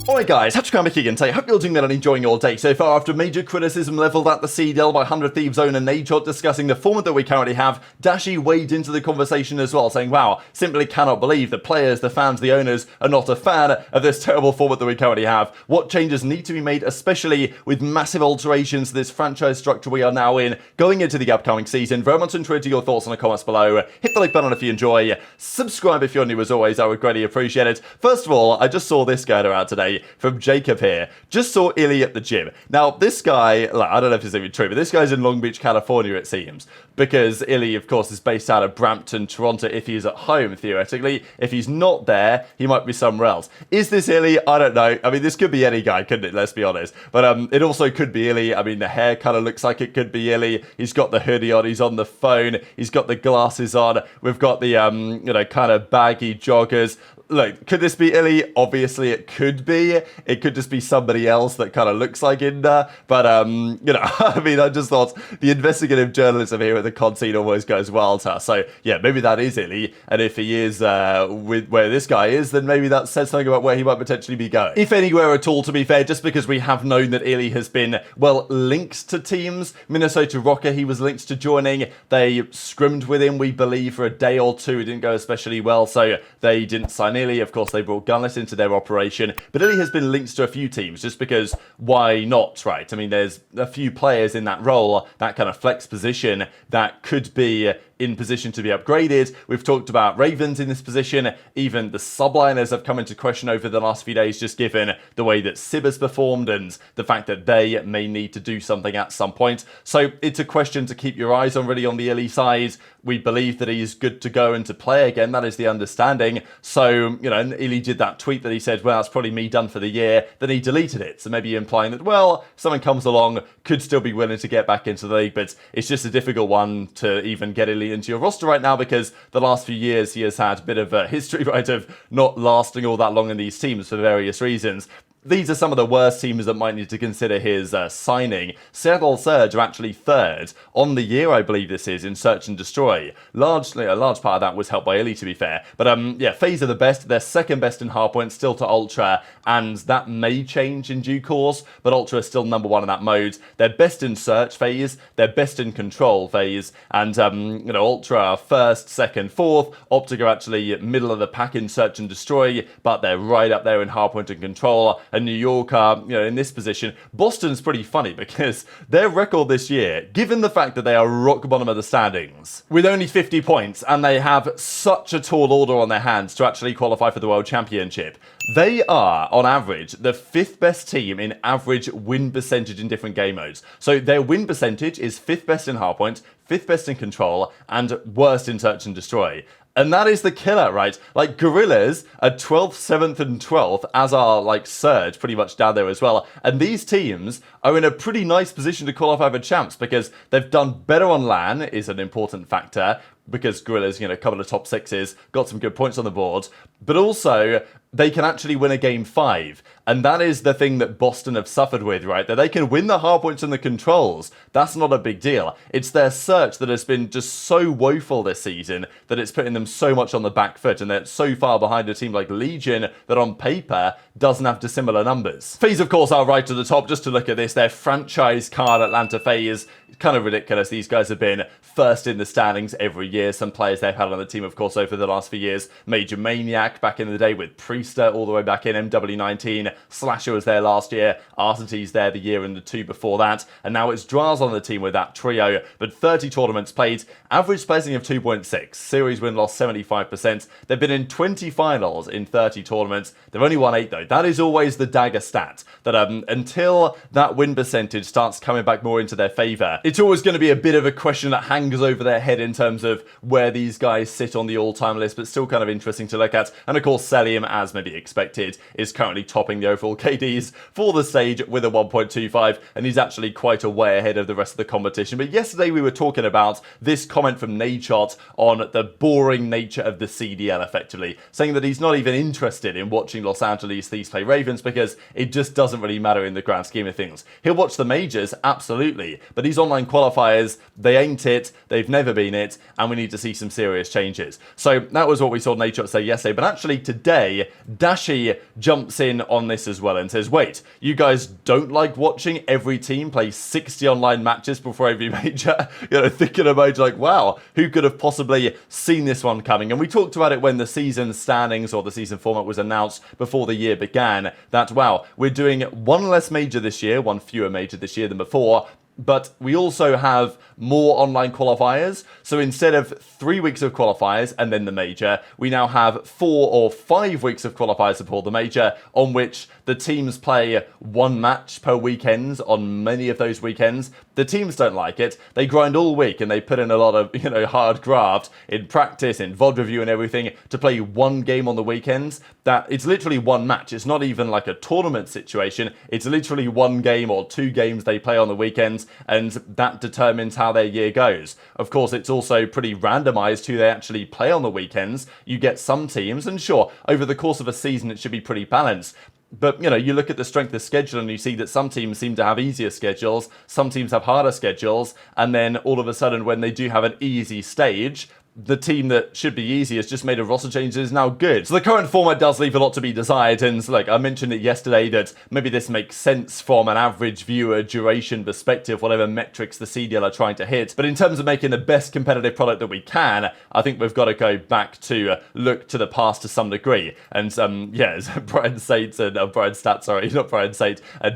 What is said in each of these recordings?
Alright guys, HyDra again today. Hope you're doing well and enjoying your day so far after major criticism levelled at the CDL by 100 Thieves owner Nadeshot discussing the format that we currently have. Dashy weighed into the conversation as well, saying, wow, simply cannot believe the players, the fans, the owners are not a fan of this terrible format that we currently have. What changes need to be made, especially with massive alterations to this franchise structure we are now in, going into the upcoming season. Very much interested your thoughts in the comments below. Hit the like button if you enjoy. Subscribe if you're new as always, I would greatly appreciate it. First of all, I just saw this going around today from Jacob here. Just saw Illy at the gym. Now, this guy, like, I don't know if this is even true, but this guy's in Long Beach, California, it seems. Because Illy, of course, is based out of Brampton, Toronto, if he's at home, theoretically. If he's not there, he might be somewhere else. Is this Illy? I don't know. I mean, this could be any guy, couldn't it? Let's be honest. But it also could be Illy. I mean, the hair kind of looks like it could be Illy. He's got the hoodie on. He's on the phone. He's got the glasses on. We've got the, you know, kind of baggy joggers. Look, could this be Illy? Obviously, it could be. It could just be somebody else that kind of looks like Inda. But, you know, I mean, I just thought the investigative journalism here at the con scene always goes wild. So, yeah, maybe that is Illy. And if he is with where this guy is, then maybe that says something about where he might potentially be going. If anywhere at all, to be fair, just because we have known that Illy has been, well, linked to teams. Minnesota Rocker, he was linked to joining. They scrimmed with him, we believe, for a day or two. It didn't go especially well, so they didn't sign Illy. Of course, they brought Gunless into their operation, but Illy has been linked to a few teams just because why not, right? I mean, there's a few players in that role, that kind of flex position, that could be in position to be upgraded. We've talked about Ravens in this position. Even the Subliners have come into question over the last few days, just given the way that Sib has performed and the fact that they may need to do something at some point. So it's a question to keep your eyes on, really, on the Illy side. We believe that he's good to go and to play again. That is the understanding. So, you know, Illy did that tweet that he said, well, that's probably me done for the year. Then he deleted it. So maybe implying that, well, someone comes along, could still be willing to get back into the league, but it's just a difficult one to even get Illy into your roster right now because the last few years he has had a bit of a history, right, of not lasting all that long in these teams for various reasons. These are some of the worst teams that might need to consider his signing. Seattle Surge are actually third on the year, I believe this is, in Search and Destroy. Largely, a large part of that was helped by Illy, to be fair. But yeah, FaZe are the best. They're second best in hardpoint, still to Ultra, and that may change in due course, but Ultra is still number one in that mode. They're best in Search phase, they're best in Control phase, and you know, Ultra are first, second, fourth. OpTic are actually middle of the pack in Search and Destroy, but they're right up there in hardpoint and Control. And New York are, you know, in this position. Boston's pretty funny because their record this year, given the fact that they are rock bottom of the standings, with only 50 points, and they have such a tall order on their hands to actually qualify for the World Championship, they are, on average, the 5th best team in average win percentage in different game modes. So their win percentage is 5th best in hardpoint, 5th best in Control, and worst in Search and Destroy. And that is the killer, right? Like, Gorillas are 12th, 7th, and 12th, as are, like, Surge, pretty much down there as well. And these teams are in a pretty nice position to qualify for champs because they've done better on LAN, is an important factor, because Gorillas, you know, a couple of top sixes, got some good points on the board, but also they can actually win a game 5. And that is the thing that Boston have suffered with, right? That they can win the hardpoints and the controls. That's not a big deal. It's their search that has been just so woeful this season that it's putting them so much on the back foot, and they're so far behind a team like Legion that on paper doesn't have dissimilar numbers. FaZe, of course, are right to the top. Just to look at this, their franchise card, Atlanta FaZe, kind of ridiculous. These guys have been first in the standings every year. Some players they've had on the team, of course, over the last few years. Major Maniac back in the day with Priestahh all the way back in MW19. Slasher was there last year. Artety's there the year and the two before that. And now it's Drazah on the team with that trio. But 30 tournaments played. Average placing of 2.6. Series win-loss 75%. They've been in 20 finals in 30 tournaments. They've only won 8 though. That is always the dagger stat. That until that win percentage starts coming back more into their favour, it's always going to be a bit of a question that hangs over their head in terms of where these guys sit on the all-time list, but still kind of interesting to look at. And of course, Cellium, as maybe expected, is currently topping the overall KDs for the stage with a 1.25, and he's actually quite a way ahead of the rest of the competition. But yesterday we were talking about this comment from Nadeshot on the boring nature of the CDL, effectively, saying that he's not even interested in watching Los Angeles Thieves play Ravens because it just doesn't really matter in the grand scheme of things. He'll watch the majors, absolutely, but these online qualifiers, they ain't it, they've never been it, and we need to see some serious changes. So that was what we saw Nadeshot say yesterday, but actually today, Dashy jumps in on this as well and says, wait, you guys don't like watching every team play 60 online matches before every major? Thinking about like, wow, who could have possibly seen this one coming? And we talked about it when the season standings or the season format was announced before the year began, that, wow, we're doing one less major this year, one fewer major this year than before, but we also have more online qualifiers. So instead of 3 weeks of qualifiers and then the major, we now have 4 or 5 weeks of qualifiers before the major, on which the teams play one match per weekend on many of those weekends. The teams don't like it. They grind all week and they put in a lot of, hard graft in practice, in VOD review and everything to play one game on the weekends. That it's literally one match. It's not even like a tournament situation. It's literally one game or 2 games they play on the weekends, and that determines how their year goes. Of course, it's also pretty randomized who they actually play on the weekends. You get some teams, and sure, over the course of a season, it should be pretty balanced. But, you look at the strength of schedule and you see that some teams seem to have easier schedules, some teams have harder schedules, and then all of a sudden when they do have an easy stage, the team that should be easy has just made a roster change that is now good. So the current format does leave a lot to be desired, and like I mentioned it yesterday that maybe this makes sense from an average viewer duration perspective, whatever metrics the CDL are trying to hit. But in terms of making the best competitive product that we can, I think we've got to go back to look to the past to some degree. And as Brian State and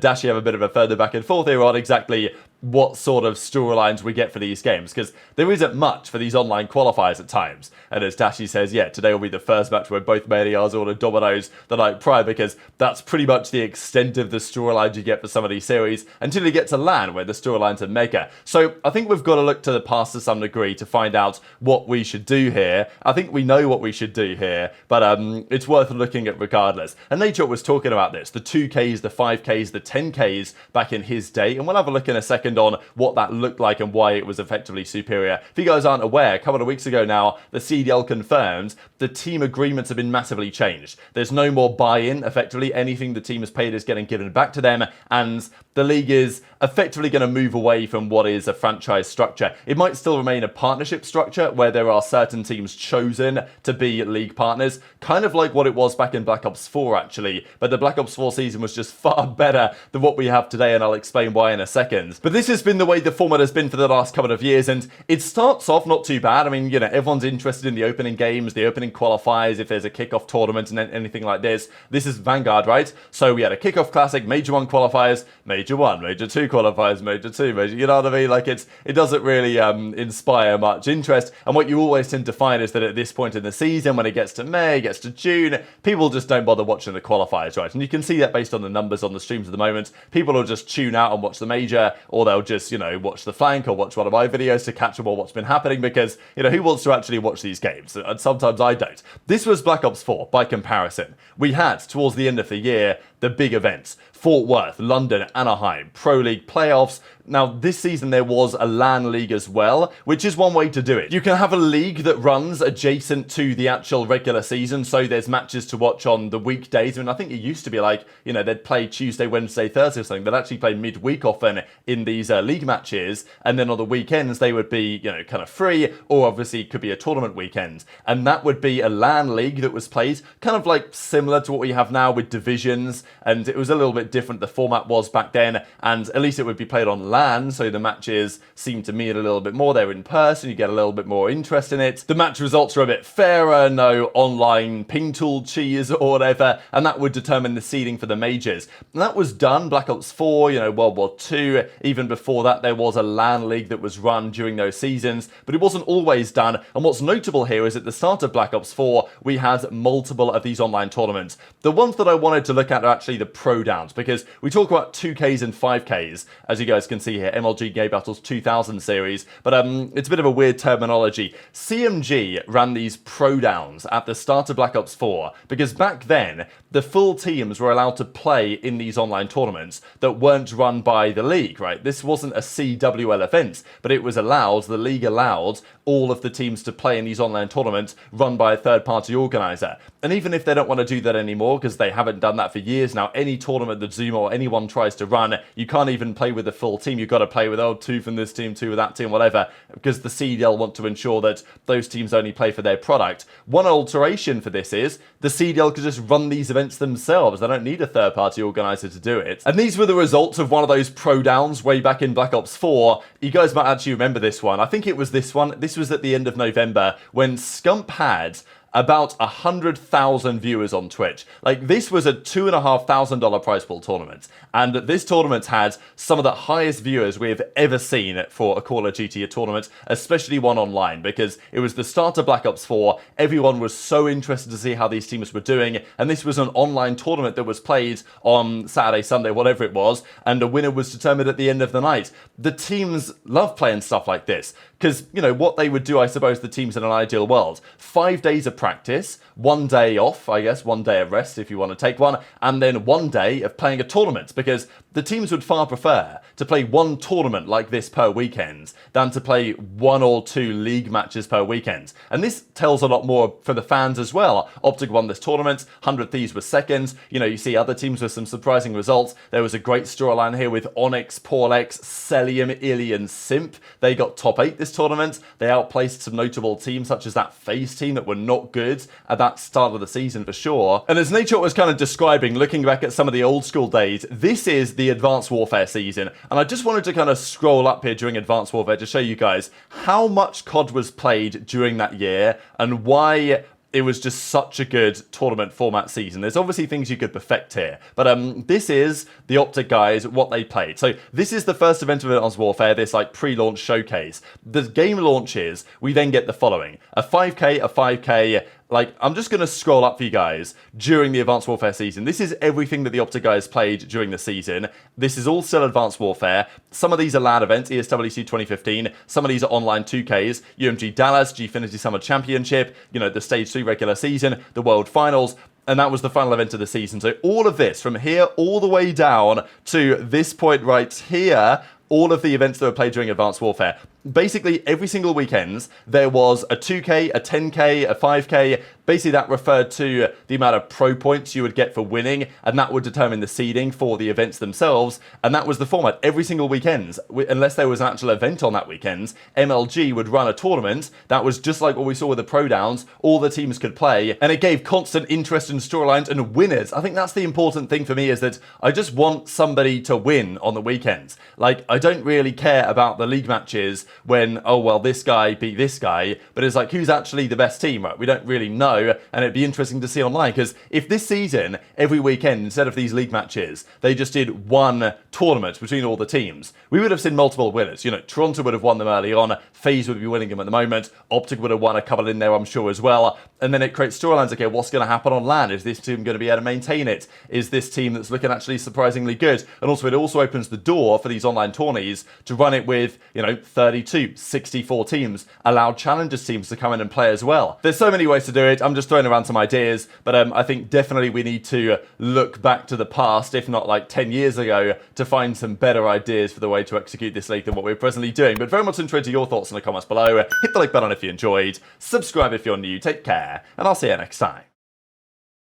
Dashy have a bit of a further back and forth here on exactly what sort of storylines we get for these games, because there isn't much for these online qualifiers at times. And as Dashy says, yeah, today will be the first match where both Meliars order Dominoes the night prior, because that's pretty much the extent of the storylines you get for some of these series until you get to LAN, where the storylines are mega. So I think we've got to look to the past to some degree to find out what we should do here. I think we know what we should do here, but it's worth looking at regardless. And Nature was talking about this, the 2Ks, the 5Ks, the 10Ks back in his day, and we'll have a look in a second on what that looked like and why it was effectively superior. If you guys aren't aware, a couple of weeks ago now, the CDL confirmed the team agreements have been massively changed. There's no more buy-in, effectively. Anything the team has paid is getting given back to them, and the league is effectively going to move away from what is a franchise structure. It might still remain a partnership structure where there are certain teams chosen to be league partners, kind of like what it was back in Black Ops 4 actually, but the Black Ops 4 season was just far better than what we have today, and I'll explain why in a second. But this has been the way the format has been for the last couple of years, and it starts off not too bad. I mean, everyone's interested in the opening games, the opening qualifiers, if there's a kickoff tournament and anything like this. This is Vanguard, right? So we had a kickoff classic, Major 1 qualifiers, Major 1, Major 2 qualifiers, Major 2, Major, you know what I mean? Like it doesn't really inspire much interest, and what you always tend to find is that at this point in the season, when it gets to May, gets to June, people just don't bother watching the qualifiers, right? And you can see that based on the numbers on the streams at the moment. People will just tune out and watch the major, or they'll just, watch the flank or watch one of my videos to catch up on what's been happening, because, who wants to actually watch these games? And sometimes I don't. This was Black Ops 4 by comparison. We had, towards the end of the year, the big events. Fort Worth, London, Anaheim, Pro League playoffs. Now, this season there was a LAN league as well, which is one way to do it. You can have a league that runs adjacent to the actual regular season, so there's matches to watch on the weekdays. I mean, I think it used to be like, they'd play Tuesday, Wednesday, Thursday or something. They'd actually play midweek often in these league matches, and then on the weekends they would be, kind of free, or obviously it could be a tournament weekend. And that would be a LAN league that was played kind of like similar to what we have now with divisions, and it was a little bit different, the format was back then, and at least it would be played on LAN, so the matches seem to mean a little bit more. They're in person, you get a little bit more interest in it. The match results are a bit fairer, no online ping tool cheese or whatever, and that would determine the seeding for the majors. And that was done, Black Ops 4, World War II, even before that there was a LAN league that was run during those seasons, but it wasn't always done. And what's notable here is at the start of Black Ops 4, we had multiple of these online tournaments. The ones that I wanted to look at are actually the Pro Downs, because we talk about 2Ks and 5Ks, as you guys can see here, MLG Gay Battles 2000 series, but it's a bit of a weird terminology. CMG ran these Pro Downs at the start of Black Ops 4, because back then, the full teams were allowed to play in these online tournaments that weren't run by the league, right? This wasn't a CWL event, but it was allowed, the league allowed all of the teams to play in these online tournaments run by a third-party organizer. And even if they don't want to do that anymore, because they haven't done that for years years now, any tournament that Zoom or anyone tries to run, you can't even play with the full team. You've got to play with, oh, 2 from this team, 2 with that team, whatever, because the CDL want to ensure that those teams only play for their product. One alteration for this is the CDL could just run these events themselves. They don't need a third-party organizer to do it. And these were the results of one of those pro downs way back in Black Ops 4. You guys might actually remember this one. I think it was this one. This was at the end of November when Scump had about 100,000 viewers on Twitch. Like, this was a $2,500 prize pool tournament, and this tournament had some of the highest viewers we've ever seen for a Call of Duty tournament, especially one online, because it was the start of Black Ops 4. Everyone was so interested to see how these teams were doing, and this was an online tournament that was played on Saturday, Sunday, whatever it was, and a winner was determined at the end of the night. The teams love playing stuff like this, because, you know, what they would do, I suppose, the teams in an ideal world, 5 days of practice, 1 day off, I guess, 1 day of rest if you want to take one, and then 1 day of playing a tournament, because the teams would far prefer to play one tournament like this per weekend than to play 1 or 2 league matches per weekend. And this tells a lot more for the fans as well. OpTic won this tournament, 100 Thieves was second. You know, you see other teams with some surprising results. There was a great storyline here with Onyx, Paulx, Cellium, Illy, and Simp. They got top 8 this tournament. They outplaced some notable teams such as that FaZe team that were not good at that start of the season for sure. And as Nature was kind of describing, looking back at some of the old school days, this is the Advanced Warfare season. And I just wanted to kind of scroll up here during Advanced Warfare to show you guys how much COD was played during that year and why it was just such a good tournament format season. There's obviously things you could perfect here, but this is the OpTic guys, what they played. So this is the first event of Advanced Warfare, this like pre-launch showcase. The game launches, we then get the following: a 5k, a 5k, like, I'm just going to scroll up for you guys during the Advanced Warfare season. This is everything that the OpTic guys played during the season. This is all still Advanced Warfare. Some of these are LAN events, ESWC 2015. Some of these are online 2Ks, UMG Dallas, Gfinity Summer Championship, you know, the Stage 3 regular season, the World Finals, and that was the final event of the season. So all of this, from here all the way down to this point right here, all of the events that were played during Advanced Warfare. Basically, every single weekend, there was a 2K, a 10K, a 5K. Basically, that referred to the amount of pro points you would get for winning, and that would determine the seeding for the events themselves. And that was the format every single weekend. Unless there was an actual event on that weekend, MLG would run a tournament that was just like what we saw with the Pro Downs. All the teams could play, and it gave constant interest in storylines and winners. I think that's the important thing for me, is that I just want somebody to win on the weekends. Like, I don't really care about the league matches when, oh, well, this guy beat this guy, but it's like, who's actually the best team, right? We don't really know, and it'd be interesting to see online, because if this season, every weekend, instead of these league matches, they just did one tournament between all the teams, we would have seen multiple winners. You know, Toronto would have won them early on, FaZe would be winning them at the moment, OpTic would have won a couple in there, I'm sure, as well, and then it creates storylines. Okay, what's going to happen on LAN? Is this team going to be able to maintain it? Is this team that's looking actually surprisingly good? And also, it also opens the door for these online tourneys to run it with, you know, 32, 64 teams, allow challengers teams to come in and play as well. There's so many ways to do it. I'm just throwing around some ideas, but I think definitely we need to look back to the past, if not like 10 years ago, to find some better ideas for the way to execute this league than what we're presently doing. But very much interested to your thoughts in the comments below. Hit the like button if you enjoyed, subscribe if you're new, take care, and I'll see you next time.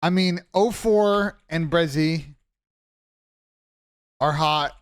I mean, 04 and aBeZy are hot.